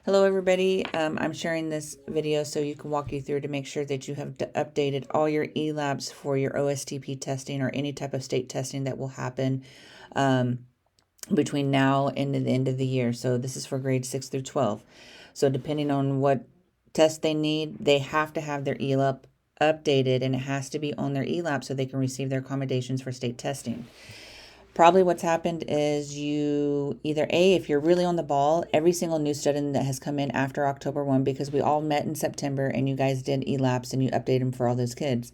Hello everybody, I'm sharing this video so you can walk you through to make sure that you have updated all your ELAPs for your OSTP testing or any type of state testing that will happen between now and the end of the year. So this is for grades 6 through 12. So depending on what test they need, they have to have their ELAP updated, and it has to be on their ELAP so they can receive their accommodations for state testing. Probably what's happened is you either if you're really on the ball, every single new student that has come in after October 1, because we all met in September and you guys did ELAPs and you updated them for all those kids.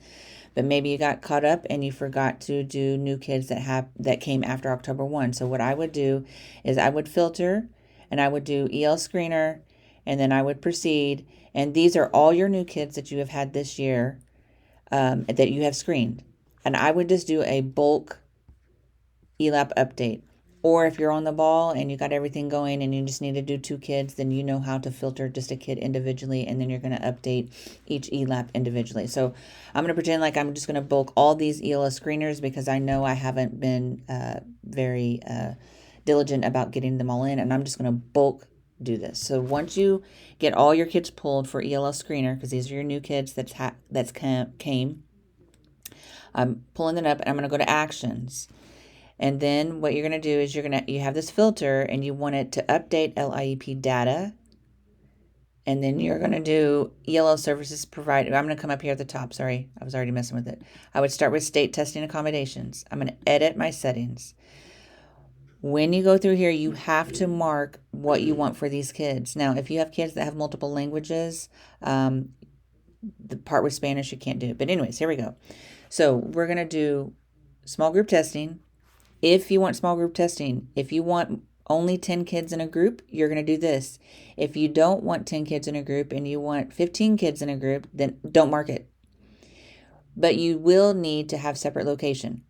But maybe you got caught up and you forgot to do new kids that came after October 1. So what I would do is I would filter and I would do EL screener, and then I would proceed. And these are all your new kids that you have had this year that you have screened. And I would just do a bulk ELAP update. Or if you're on the ball and you got everything going and you just need to do 2 kids, then you know how to filter just a kid individually, and then you're going to update each ELAP individually. So I'm going to pretend like I'm just going to bulk all these ELS screeners because I know I haven't been very diligent about getting them all in, and I'm just going to bulk do this. So once you get all your kids pulled for ELS screener, because these are your new kids that's came, I'm pulling it up and I'm going to go to actions. And then what you're going to do is you have this filter and you want it to update LIEP data. And then you're going to do ELL services provided. I'm going to come up here at the top. Sorry, I was already messing with it. I would start with state testing accommodations. I'm going to edit my settings. When you go through here, you have to mark what you want for these kids. Now, if you have kids that have multiple languages, the part with Spanish, you can't do it. But anyways, here we go. So we're going to do small group testing. If you want small group testing, if you want only 10 kids in a group, you're going to do this. If you don't want 10 kids in a group and you want 15 kids in a group, then don't mark it. But you will need to have separate location,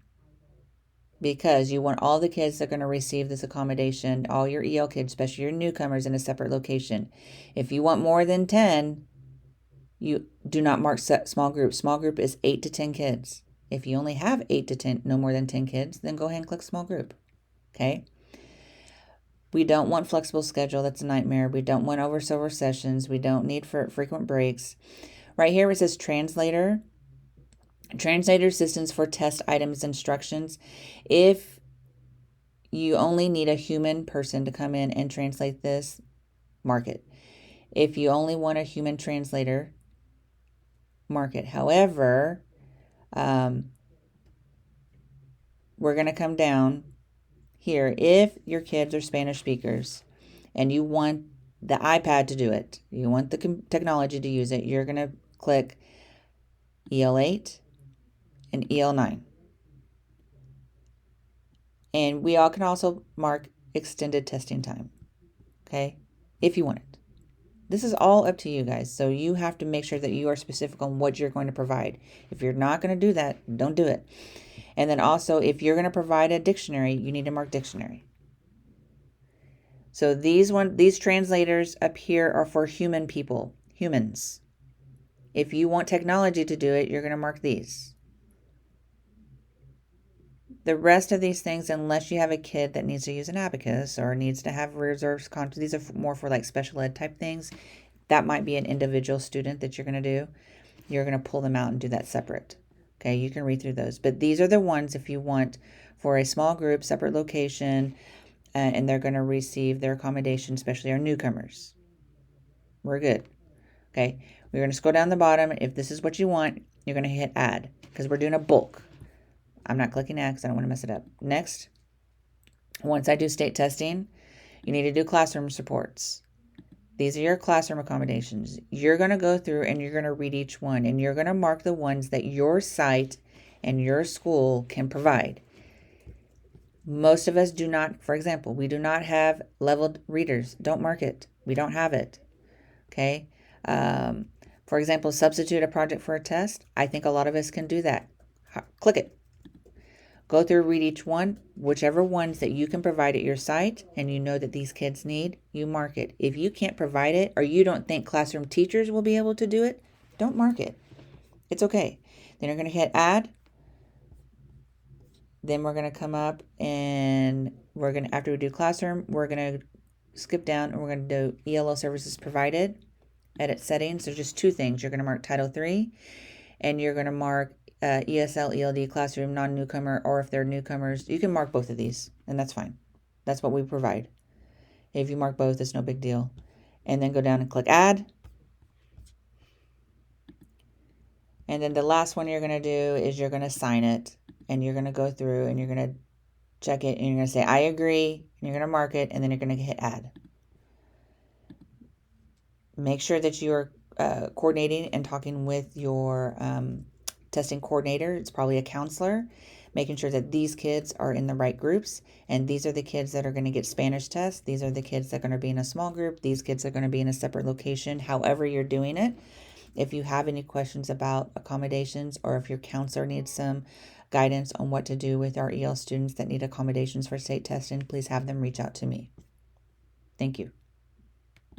because you want all the kids that are going to receive this accommodation, all your EL kids, especially your newcomers, in a separate location. If you want more than 10, you do not mark small group. Small group is 8 to 10 kids. If you only have 8 to 10, no more than 10 kids, then go ahead and click small group. Okay. We don't want flexible schedule. That's a nightmare. We don't want over sessions. We don't need for frequent breaks. Right here it says translator assistance for test items instructions. If you only need a human person to come in and translate this, mark it. If you only want a human translator, mark it. However, we're going to come down here. If your kids are Spanish speakers and you want the iPad to do it, you want the technology to use it, you're going to click EL8 and EL9. And we all can also mark extended testing time, okay, if you want it. This is all up to you guys. So you have to make sure that you are specific on what you're going to provide. If you're not going to do that, don't do it. And then also, if you're going to provide a dictionary, you need to mark dictionary. So these translators up here are for human people, humans. If you want technology to do it, you're going to mark these. The rest of these things, unless you have a kid that needs to use an abacus or needs to have reserves content, these are more for like special ed type things. That might be an individual student that you're going to do. You're going to pull them out and do that separate. Okay, you can read through those. But these are the ones if you want for a small group, separate location, and they're going to receive their accommodation, especially our newcomers. We're good. Okay, we're going to scroll down the bottom. If this is what you want, you're going to hit add, because we're doing a bulk. I'm not clicking add because I don't want to mess it up. Next, once I do state testing, you need to do classroom supports. These are your classroom accommodations. You're going to go through and you're going to read each one, and you're going to mark the ones that your site and your school can provide. Most of us do not, for example, we do not have leveled readers. Don't mark it. We don't have it. Okay. For example, substitute a project for a test. I think a lot of us can do that. Click it. Go through, read each one, whichever ones that you can provide at your site and you know that these kids need, you mark it. If you can't provide it or you don't think classroom teachers will be able to do it, don't mark it. It's okay. Then you're going to hit add. Then we're going to come up and after we do classroom, we're going to skip down, and we're going to do ELO services provided. Edit settings. There's just two things. You're going to mark Title III, and you're going to mark ESL, ELD, classroom, non-newcomer, or if they're newcomers, you can mark both of these, and that's fine. That's what we provide. If you mark both, it's no big deal. And then go down and click Add. And then the last one you're going to do is you're going to sign it, and you're going to go through and you're going to check it, and you're going to say, I agree, and you're going to mark it, and then you're going to hit Add. Make sure that you're coordinating and talking with your testing coordinator. It's probably a counselor, making sure that these kids are in the right groups, and these are the kids that are going to get Spanish tests. These are the kids that are going to be in a small group. These kids are going to be in a separate location, however you're doing it. If you have any questions about accommodations, or if your counselor needs some guidance on what to do with our EL students that need accommodations for state testing, please have them reach out to me. Thank you.